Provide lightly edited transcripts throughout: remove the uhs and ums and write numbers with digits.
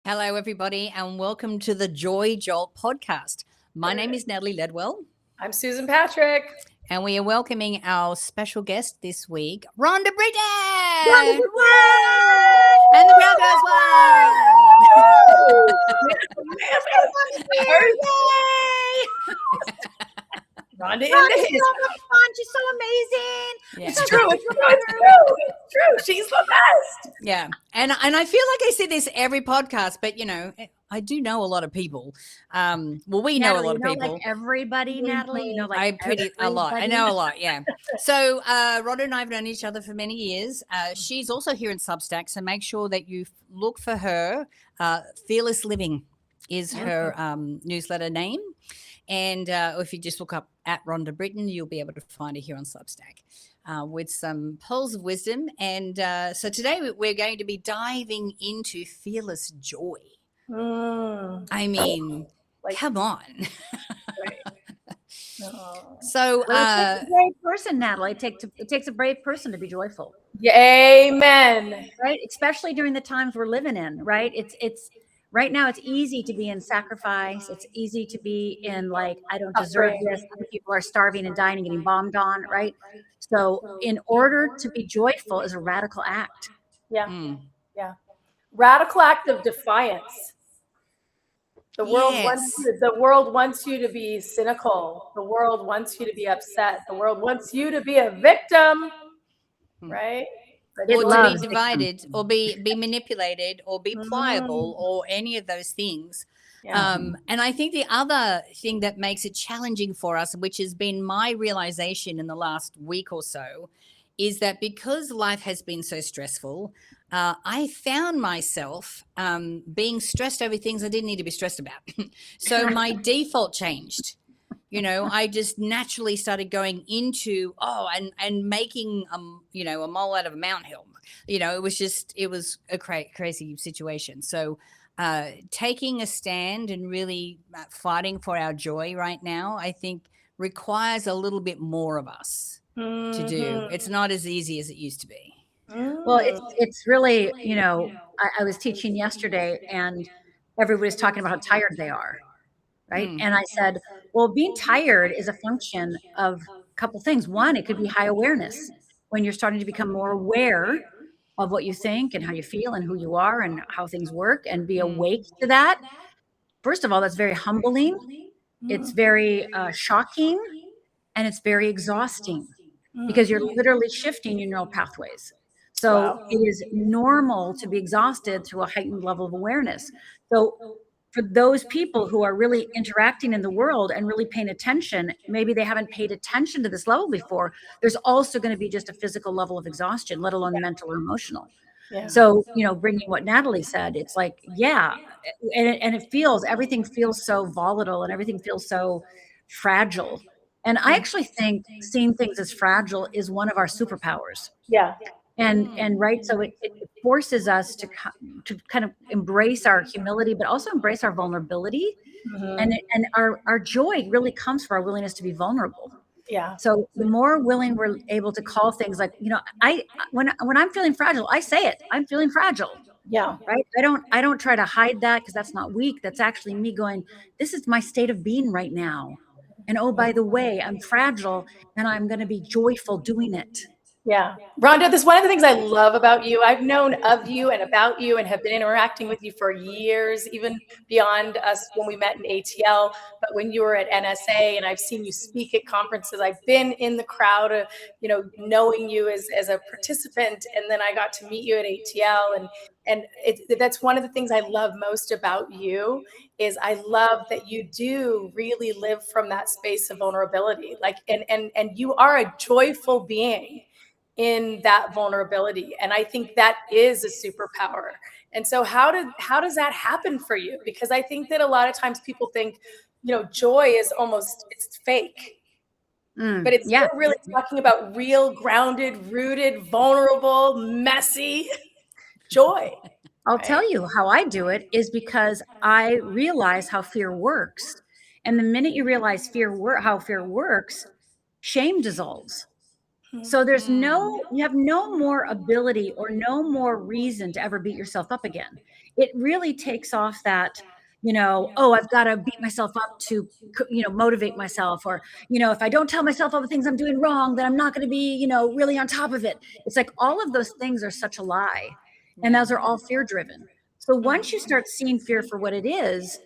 Hello, everybody, and welcome to the Joy Jolt podcast. My name is Natalie Ledwell. I'm Susan Patrick. And we are welcoming our special guest this week, Rhonda Britten! Rhonda Woo! And the crowd goes wild! Rhonda so much fun. She's so amazing. Yeah. It's true. It's true. She's the best. Yeah. And I feel like I say this every podcast, but, I do know a lot of people. We know a lot of people. Like everybody, Natalie. A lot. I know a lot. Yeah. So Rhonda and I have known each other for many years. She's also here in Substack, so make sure that you look for her. Fearless Living is her newsletter name. And if you just look up at Rhonda Britten, you'll be able to find her here on Substack with some pearls of wisdom. And so today we're going to be diving into fearless joy. I mean, come on. So, it takes a brave person, Natalie. It takes a brave person to be joyful. Yeah, amen. Right, especially during the times we're living in. Right, it's right now. It's easy to be in sacrifice. It's easy to be in I don't deserve this. People are starving and dying and getting bombed on. Right. So, in order to be joyful is a radical act. Yeah, yeah. Radical act of defiance. The world wants you to be cynical. The world wants you to be upset. The world wants you to be a victim, right? Or to be divided, or be manipulated, or be pliable, or any of those things. Yeah. And I think the other thing that makes it challenging for us, which has been my realization in the last week or so, is that because life has been so stressful, I found myself being stressed over things I didn't need to be stressed about. So my default changed. I just naturally started going into, and making, a mole out of a molehill. It was a crazy situation. So taking a stand and really fighting for our joy right now, I think requires a little bit more of us to do. It's not as easy as it used to be. Well, it's really, I was teaching yesterday and everybody's talking about how tired they are. Right. And I said, well, being tired is a function of a couple things. One, it could be high awareness when you're starting to become more aware of what you think and how you feel and who you are and how things work and be awake to that. First of all, that's very humbling. It's very shocking and it's very exhausting because you're literally shifting your neural pathways. So it is normal to be exhausted through a heightened level of awareness. So for those people who are really interacting in the world and really paying attention, maybe they haven't paid attention to this level before, there's also going to be just a physical level of exhaustion, let alone mental or emotional. Yeah. So, bringing what Natalie said, it's like, and everything feels so volatile and everything feels so fragile. And I actually think seeing things as fragile is one of our superpowers. Yeah. And right, so it forces us to kind of embrace our humility, but also embrace our vulnerability. And our joy really comes from our willingness to be vulnerable. Yeah. So the more willing we're able to call things like, when I'm feeling fragile, I say it. I'm feeling fragile. Yeah. Right. I don't try to hide that because that's not weak. That's actually me going, this is my state of being right now. And oh, by the way, I'm fragile and I'm going to be joyful doing it. Yeah. Rhonda, this is one of the things I love about you. I've known of you and about you and have been interacting with you for years, even beyond us when we met in ATL, but when you were at NSA and I've seen you speak at conferences, I've been in the crowd, knowing you as a participant. And then I got to meet you at ATL. And that's one of the things I love most about you is I love that you do really live from that space of vulnerability. And you are a joyful being in that vulnerability. And I think that is a superpower. And so how does that happen for you? Because I think that a lot of times people think, joy is it's fake. But it's really talking about real, grounded, rooted, vulnerable, messy joy. I'll tell you how I do it is because I realize how fear works. And the minute you realize how fear works, shame dissolves. So you have no more ability or no more reason to ever beat yourself up again. it really takes off that, oh, I've got to beat myself up to, motivate myself. Or, if I don't tell myself all the things I'm doing wrong, then I'm not going to be, really on top of it. It's like all of those things are such a lie. And those are all fear driven. So once you start seeing fear for what it is,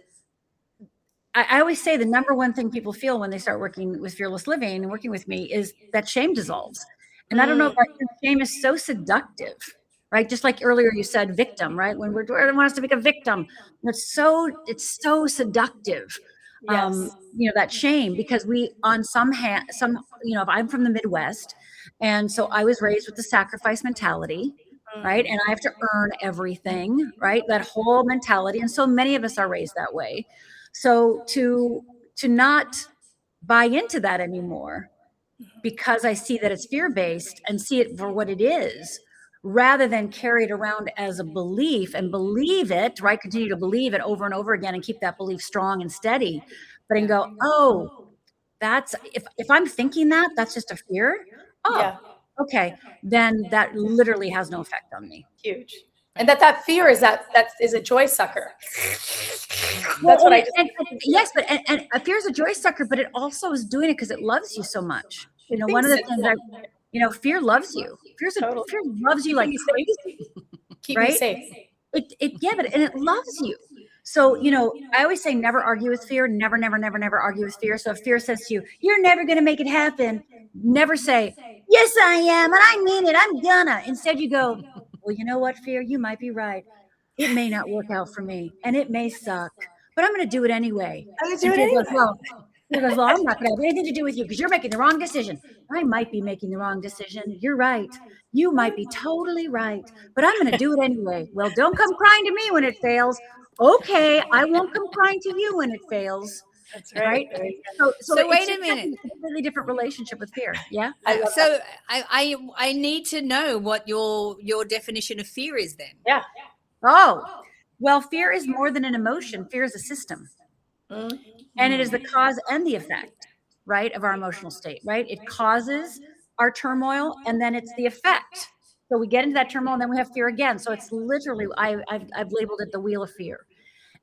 I always say the number one thing people feel when they start working with Fearless Living and working with me is that shame dissolves. And I don't know, but shame is so seductive, right? Just like earlier you said victim, right? When we want us to become a victim, it's so seductive. Yes. That shame, because we on some, if I'm from the Midwest, and so I was raised with the sacrifice mentality, right? And I have to earn everything, right? That whole mentality. And so many of us are raised that way. So to not buy into that anymore, because I see that it's fear-based and see it for what it is, rather than carry it around as a belief and believe it, right? Continue to believe it over and over again and keep that belief strong and steady, but and go, oh, that's, if I'm thinking that, that's just a fear. Oh, okay. Then that literally has no effect on me. Huge. And that fear is that is a joy sucker. That's what I just. Yes, but and fear is a joy sucker, but it also is doing it because it loves you so much. One of the things fear loves you. Fear loves you like crazy. Keep me safe. But it loves you. So, I always say never argue with fear. Never, never, never, never argue with fear. So if fear says to you, you're never going to make it happen, never say, yes, I am. And I mean it. I'm gonna. Instead, you go, well, you know what, fear? You might be right. It may not work out for me and it may suck, but I'm going to do it anyway. I'm going to do it anyway. He goes, well, I'm not going to have anything to do with you because you're making the wrong decision. I might be making the wrong decision. You're right. You might be totally right, but I'm going to do it anyway. Well, don't come crying to me when it fails. Okay, I won't come crying to you when it fails. That's right. So wait a minute. It's a completely different relationship with fear. Yeah. I need to know what your definition of fear is then. Yeah. Oh, well, fear is more than an emotion. Fear is a system. And it is the cause and the effect, right, of our emotional state, right? It causes our turmoil, and then it's the effect. So we get into that turmoil, and then we have fear again. So it's literally, I've labeled it the wheel of fear.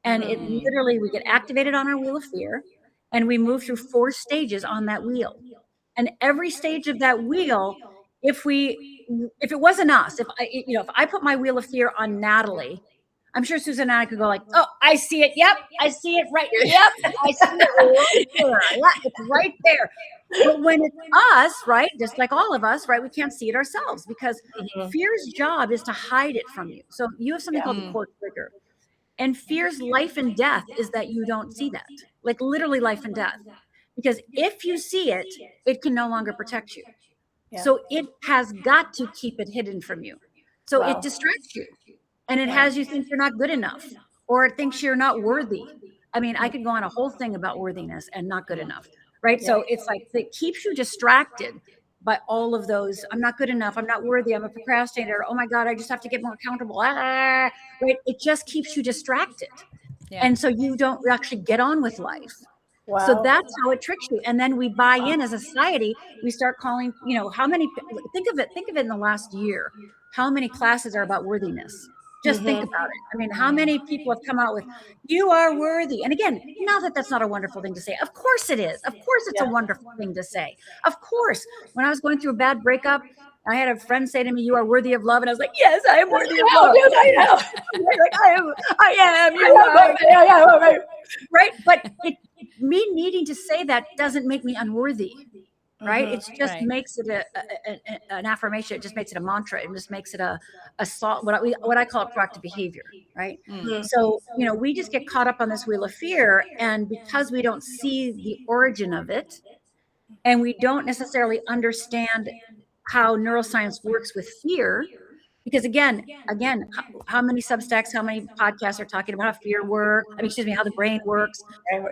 And it literally, we get activated on our wheel of fear, and we move through 4 stages on that wheel. And every stage of that wheel, if it wasn't us, if I put my wheel of fear on Natalie, I'm sure Susan and I could go like, oh, I see it. Yep. I see it right here. Yep. I see it right there. Yeah, it's right there. But when it's us, right, just like all of us, right, we can't see it ourselves because fear's job is to hide it from you. So you have something called the core trigger. And fear's life and death is that you don't see that, like literally life and death. Because if you see it, it can no longer protect you. Yeah. So it has got to keep it hidden from you. So it distracts you. And it has you think you're not good enough, or it thinks you're not worthy. I mean, I could go on a whole thing about worthiness and not good enough, right? Yeah. So it's like it keeps you distracted by all of those. I'm not good enough. I'm not worthy. I'm a procrastinator. Oh my God, I just have to get more accountable. Right? It just keeps you distracted. Yeah. And so you don't actually get on with life. Wow. So that's how it tricks you. And then we buy in as a society. We start calling, how many, think of it in the last year, how many classes are about worthiness? Just think about it. I mean, how many people have come out with, you are worthy. And again, not that that's not a wonderful thing to say. Of course it is. Of course it's a wonderful thing to say. Of course. When I was going through a bad breakup, I had a friend say to me, you are worthy of love. And I was like, yes, I am worthy of love. Yes, I am. Like, I am. Right. But me needing to say that doesn't make me unworthy. Right. It just makes it an affirmation. It just makes it a mantra. It just makes it a what I call proactive behavior. Right. So, we just get caught up on this wheel of fear. And because we don't see the origin of it, and we don't necessarily understand how neuroscience works with fear, because again, how many Substacks, how many podcasts are talking about how fear works? How the brain works.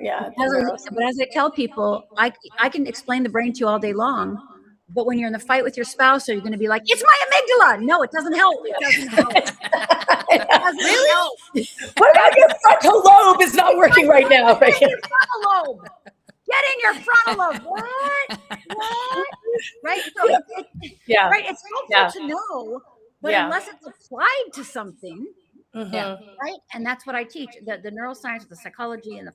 Yeah. But as I tell people, I can explain the brain to you all day long, but when you're in the fight with your spouse, are you going to be like, it's my amygdala? No, it doesn't help. It doesn't help. Really? Help. What about your frontal lobe is not working right now? Get in your frontal lobe. Get in your frontal lobe. What? Right? So right. It's helpful to know. But unless it's applied to something, Yeah. Right. And that's what I teach. The neuroscience, the psychology, and the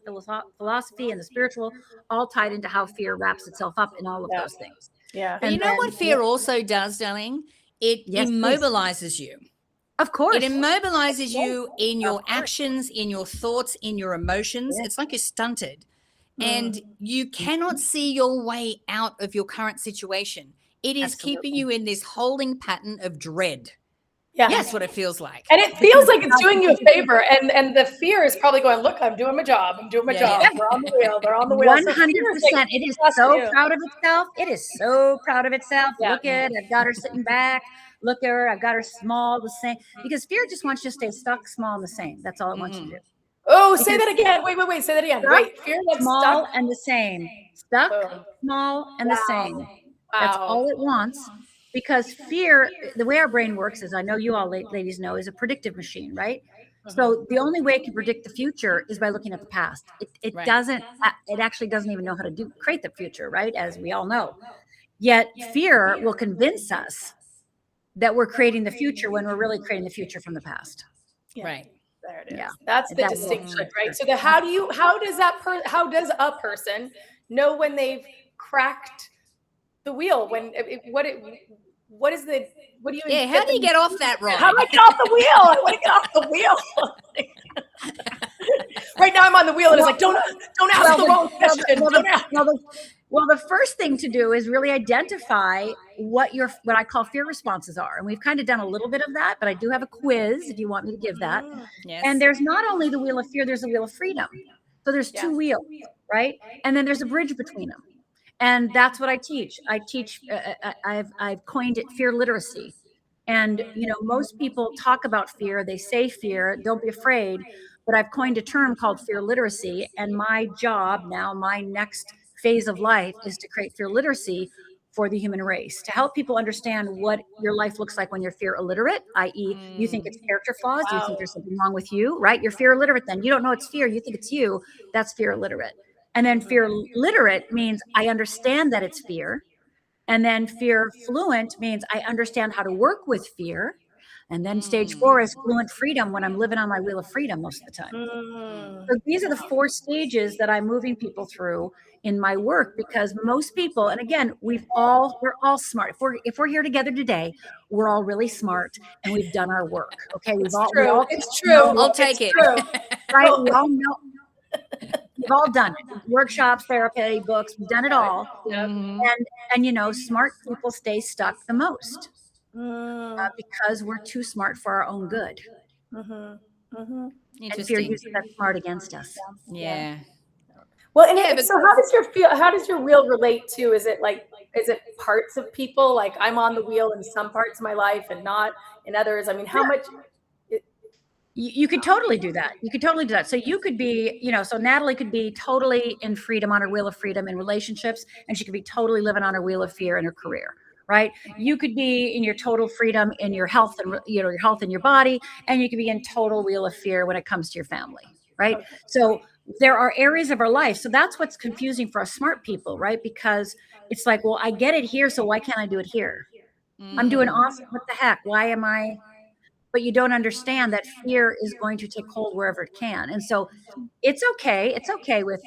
philosophy and the spiritual, all tied into how fear wraps itself up in all of those things. Yeah. But And you know what fear also does, darling? It Yes, please. immobilizes you. Of course. It immobilizes you in your Of course. actions, in your thoughts, in your emotions. Yes. It's like you're stunted and you cannot see your way out of your current situation. It is keeping Absolutely. you in this holding pattern of dread. Yeah. That's what it feels like. And it feels like it's doing you a favor. And the fear is probably going, look, I'm doing my job. I'm doing my job. Yeah. They're on the wheel. They're on the wheel. 100%. It is so proud of itself. It is so proud of itself. Yeah. Look at it. I've got her sitting back. Look at her. I've got her small, the same. Because fear just wants you to stay stuck, small, and the same. That's all it wants you to do. Oh, say that again. Wait. Say that again. Stuck, Wait. Fear that's small, stuck. and the same. Stuck, Boom. small, and the same. Wow. That's all it wants. Because fear, the way our brain works, as I know you all ladies know, is a predictive machine, right? So the only way it can predict the future is by looking at the past. It Right. doesn't, it actually doesn't even know how to create the future, right? As we all know. Yet fear will convince us that we're creating the future when we're really creating the future from the past. Right. There it is. Yeah. That's the That's distinction, right? So how does a person know when they've cracked the wheel? What do you? Yeah. How do you get off that ride? How do I get off the wheel? I want to get off the wheel. Right now I'm on the wheel and it's like, don't ask the wrong question. Well, the first thing to do is really identify what I call fear responses are. And we've kind of done a little bit of that, but I do have a quiz if you want me to give that. Yes. And there's not only the wheel of fear, there's a wheel of freedom. So there's two wheels, right? And then there's a bridge between them. And that's what I teach. I've coined it fear literacy. And, most people talk about fear. They say fear, don't be afraid. But I've coined a term called fear literacy. And my job now, my next phase of life is to create fear literacy for the human race, to help people understand what your life looks like when you're fear illiterate, i.e. you think it's character flaws, you think there's something wrong with you, right? You're fear illiterate then. You don't know it's fear, you think it's you. That's fear illiterate. And then fear literate means I understand that it's fear. And then fear fluent means I understand how to work with fear. And then stage 4 is fluent freedom, when I'm living on my wheel of freedom most of the time. So these are the 4 stages that I'm moving people through in my work, because most people, and again, we're all smart. If we're here together today, we're all really smart and we've done our work. Okay. It's true. I'll take it. Right. We all know. We've all done it. Workshops, therapy, books, we've done it all. And smart people stay stuck the most because we're too smart for our own good. And fear uses that smart against us. Yeah. Well, and so how does your wheel relate to, is it parts of people? Like I'm on the wheel in some parts of my life and not in others. I mean, how much? You could totally do that. So you could be, so Natalie could be totally in freedom on her wheel of freedom in relationships, and she could be totally living on her wheel of fear in her career, right? You could be in your total freedom in your health and, your health in your body, and you could be in total wheel of fear when it comes to your family, right? So there are areas of our life. So that's what's confusing for us smart people, right? Because it's like, well, I get it here, so why can't I do it here? I'm doing awesome. What the heck? Why am I? But you don't understand that fear is going to take hold wherever it can. And so it's okay. It's okay with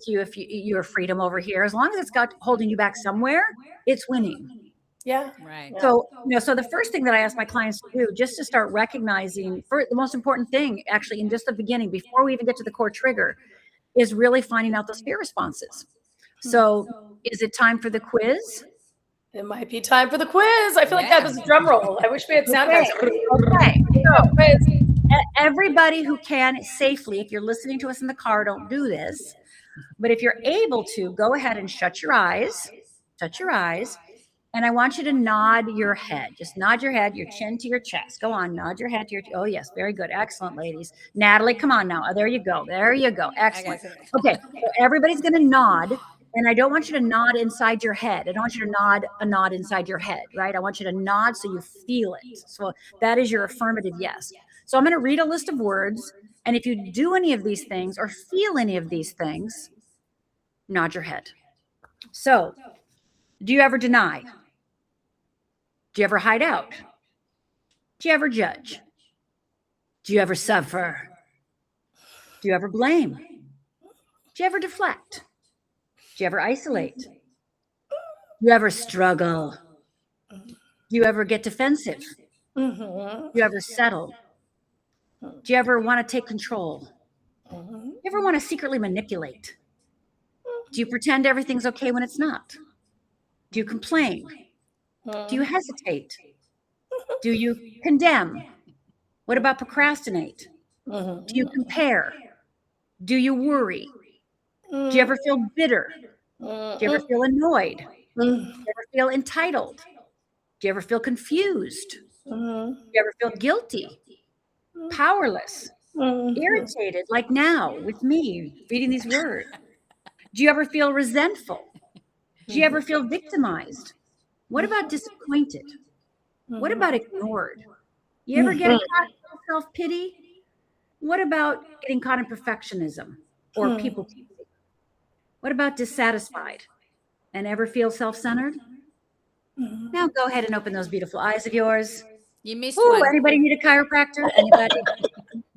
you if your freedom over here, as long as it's got holding you back somewhere, it's winning. Yeah. Right. So, so the first thing that I ask my clients to do, just to start recognizing, for the most important thing, actually, in just the beginning, before we even get to the core trigger, is really finding out those fear responses. So is it time for the quiz? It might be time for the quiz. I feel like that was a drum roll. I wish we had sound effects. Okay. So, everybody who can safely, if you're listening to us in the car, don't do this. But if you're able to, go ahead and shut your eyes. And I want you to nod your head. Just nod your head, your chin to your chest. Go on, nod your head to your, oh yes, very good. Excellent, ladies. Natalie, come on now. Oh, there you go. Excellent. Okay, so everybody's going to nod. And I don't want you to nod inside your head. I don't want you to nod a nod inside your head, right? I want you to nod so you feel it. So that is your affirmative yes. So I'm going to read a list of words. And if you do any of these things or feel any of these things, nod your head. So, do you ever deny? Do you ever hide out? Do you ever judge? Do you ever suffer? Do you ever blame? Do you ever deflect? Do you ever isolate? Do you ever struggle? Do you ever get defensive? Do you ever settle? Do you ever want to take control? Do you ever want to secretly manipulate? Do you pretend everything's okay when it's not? Do you complain? Do you hesitate? Do you condemn? What about procrastinate? Do you compare? Do you worry? Do you ever feel bitter? Do you ever feel annoyed? Do you ever feel entitled? Do you ever feel confused? Do you ever feel guilty, powerless, irritated, like now with me reading these words? Do you ever feel resentful? Do you ever feel victimized? What about disappointed? What about ignored? You ever get caught in self-pity? What about getting caught in perfectionism or people pleasing? What about dissatisfied? And ever feel self-centered? Now go ahead and open those beautiful eyes of yours. You missed Ooh, one. anybody need a chiropractor? Anybody?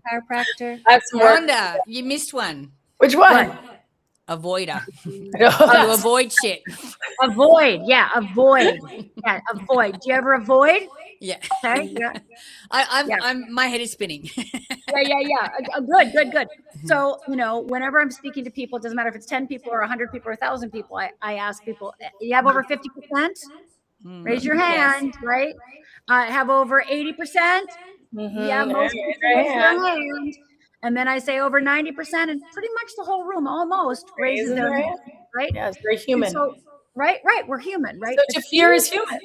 Chiropractor? Rhonda, you missed one. Which one? Avoider. You avoid shit. Avoid. Yeah, avoid. Yeah, avoid. Do you ever avoid? Yeah. Okay. Yeah. I'm my head is spinning. Yeah. Good. So, whenever I'm speaking to people, it doesn't matter if it's 10 people or 100 people or 1,000 people, I ask people, you have over 50%? Raise your hand, yes. Right? Have over 80%? Yeah, most people raise their hand. And then I say over 90%, and pretty much the whole room almost raises their hand, right? Yeah, it's very human. So, right. We're human, right? So fear is human.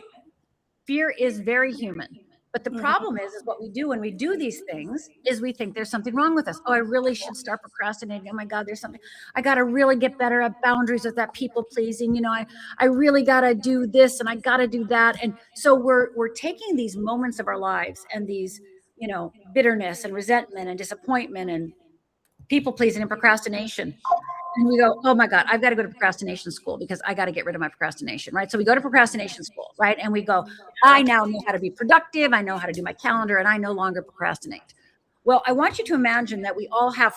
Fear is very human. But the problem is what we do when we do these things is we think there's something wrong with us. Oh, I really should start procrastinating. Oh my God, there's something. I got to really get better at boundaries with that people pleasing. I really got to do this and I got to do that. And so we're taking these moments of our lives and these, bitterness and resentment and disappointment and people pleasing and procrastination. And we go, oh my God, I've got to go to procrastination school because I got to get rid of my procrastination, right? So we go to procrastination school, right? And we go, I now know how to be productive. I know how to do my calendar and I no longer procrastinate. Well, I want you to imagine that we all have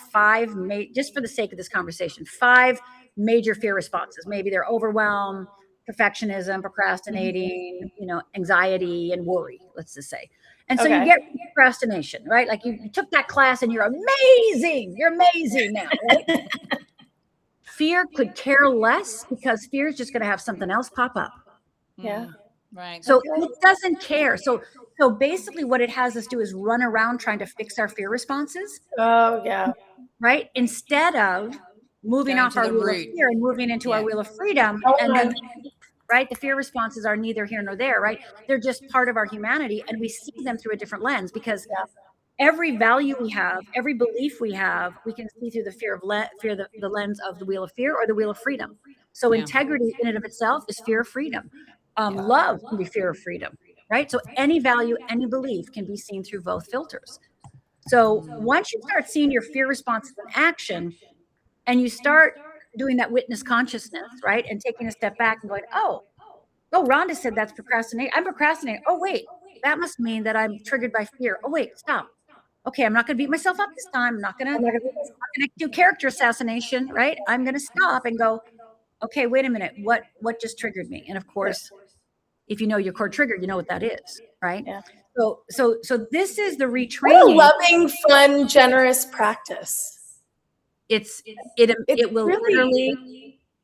just for the sake of this conversation, 5 major fear responses. Maybe they're overwhelm, perfectionism, procrastinating, anxiety and worry, let's just say. And so you get procrastination, right? Like you took that class and you're amazing. You're amazing now, right? Fear could care less because fear is just going to have something else pop up. Yeah. Right. So it doesn't care. So basically what it has us do is run around trying to fix our fear responses. Oh, yeah. Right? Instead of moving off our wheel of fear and moving into our wheel of freedom. And then, right, the fear responses are neither here nor there, right? They're just part of our humanity and we see them through a different lens because every value we have, every belief we have, we can see through the the lens of the wheel of fear or the wheel of freedom. So integrity in and of itself is fear of freedom. Love can be fear of freedom, right? So any value, any belief can be seen through both filters. So once you start seeing your fear responses in action and you start doing that witness consciousness, right? And taking a step back and going, oh, Rhonda said that's procrastinating. I'm procrastinating. Oh, wait, that must mean that I'm triggered by fear. Oh, wait, stop. Okay, I'm not going to beat myself up this time. I'm not going to do character assassination, right? I'm going to stop and go, okay, wait a minute. What just triggered me? And of course, if you know your core trigger, you know what that is, right? Yeah. So this is the retraining. What a loving, fun, generous practice. It will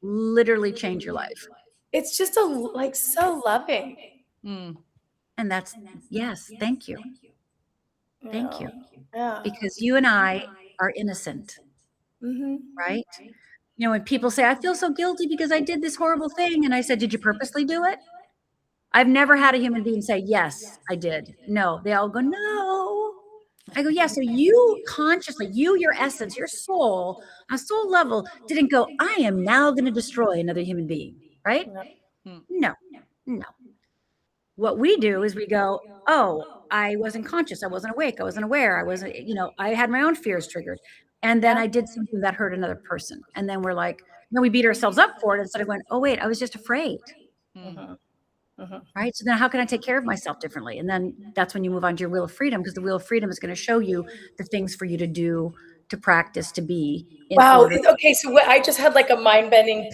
literally change your life. It's just so loving. And that's, yes, thank you. Thank you. Yeah. Because you and I are innocent, right? When people say, I feel so guilty because I did this horrible thing. And I said, did you purposely do it? I've never had a human being say, yes, I did. No, they all go, no. I go, yeah. So you consciously, your essence, your soul, on a soul level didn't go, I am now going to destroy another human being, right? No. What we do is we go, oh, I wasn't conscious. I wasn't awake. I wasn't aware. I wasn't, I had my own fears triggered. And then I did something that hurt another person. And then we're like, then we beat ourselves up for it instead of going, oh, wait, I was just afraid. Right. So then how can I take care of myself differently? And then that's when you move on to your wheel of freedom, because the wheel of freedom is going to show you the things for you to do, to practice, to be in Wow. order. Okay. So I just had like a mind bending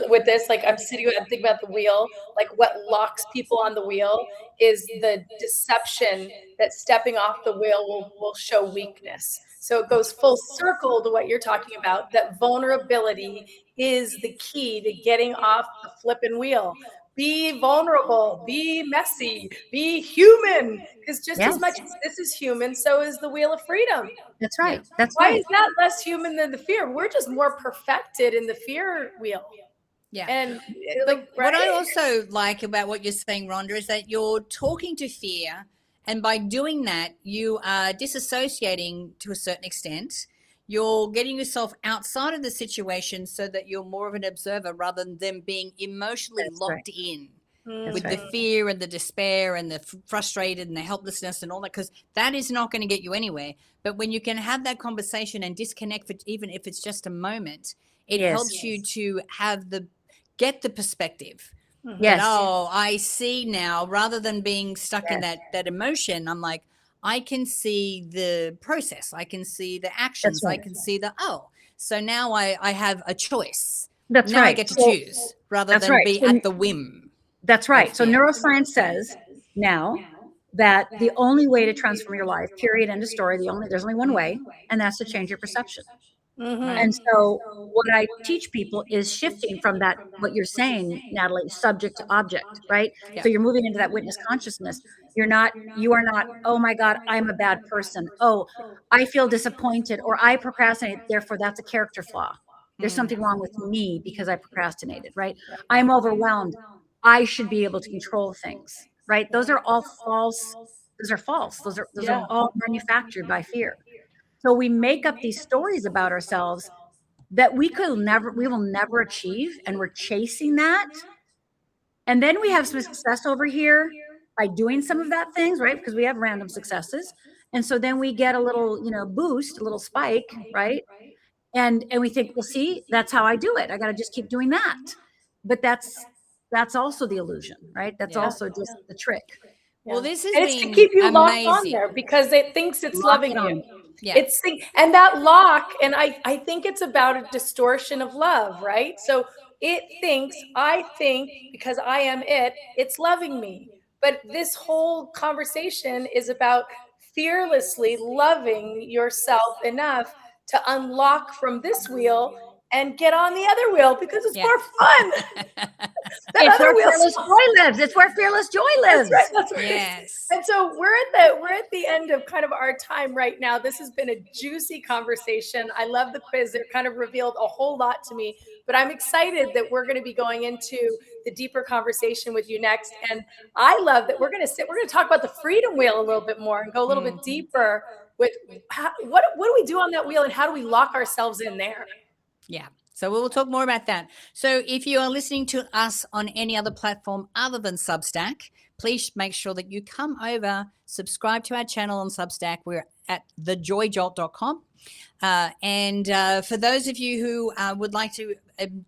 with this. Like I'm thinking about the wheel. Like what locks people on the wheel is the deception that stepping off the wheel will show weakness. So it goes full circle to what you're talking about, that vulnerability is the key to getting off the flipping wheel. Be vulnerable, be messy, be human. Because just as much as this is human, so is the wheel of freedom. That's right. That's Why right. is that less human than the fear? We're just more perfected in the fear wheel. Yeah. And what I also like about what you're saying, Rhonda, is that you're talking to fear. And by doing that, you are disassociating to a certain extent. You're getting yourself outside of the situation so that you're more of an observer rather than them being emotionally locked in with the fear and the despair and the frustrated and the helplessness and all that, because that is not going to get you anywhere. But when you can have that conversation and disconnect for even if it's just a moment, it helps you to get the perspective. That, I see now, rather than being stuck in that emotion. I'm like, I can see the process. I can see the actions. I can see so now I have a choice. Now I get to choose rather than be at the whim. That's right. So neuroscience says now that the only way to transform your life, period, end of story, there's only one way, and that's to change your perception. And so what I teach people is shifting from that, what you're saying, Natalie, subject to object, right? So you're moving into that witness consciousness. You are not, oh my God, I'm a bad person. Oh, I feel disappointed, or I procrastinate. Therefore, that's a character flaw. There's something wrong with me because I procrastinated, right? I'm overwhelmed. I should be able to control things, right? Those are all false. Those are false. Those are all manufactured by fear. So we make up these stories about ourselves that we will never achieve, and we're chasing that. And then we have some success over here by doing some of that things, right? Because we have random successes. And so then we get a little, boost, a little spike, right? And we think, well, see, that's how I do it. I got to just keep doing that. But that's also the illusion, right? That's also just the trick. Well, this is to keep you locked on there because it thinks it's loving you. Yeah. And that lock, and I think it's about a distortion of love, right? So it thinks, I think because I am it's loving me. But this whole conversation is about fearlessly loving yourself enough to unlock from this wheel and get on the other wheel because it's more fun. It's where fearless joy lives. It's where fearless joy lives. That's right. Yes. And so we're at the end of kind of our time right now. This has been a juicy conversation. I love the quiz. It kind of revealed a whole lot to me, but I'm excited that we're going to be going into the deeper conversation with you next. And I love that we're going to talk about the freedom wheel a little bit more and go a little bit deeper with what do we do on that wheel and how do we lock ourselves in there? Yeah. So we'll talk more about that. So if you are listening to us on any other platform other than Substack, please make sure that you come over, subscribe to our channel on Substack. We're at thejoyjolt.com. And for those of you who would like to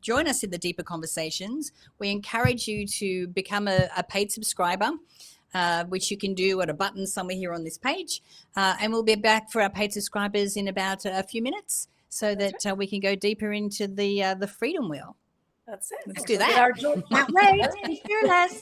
join us in the deeper conversations, we encourage you to become a paid subscriber, which you can do at a button somewhere here on this page. And we'll be back for our paid subscribers in about a few minutes, so that we can go deeper into the freedom wheel. That's it. Let's do that. Can't wait. Be fearless.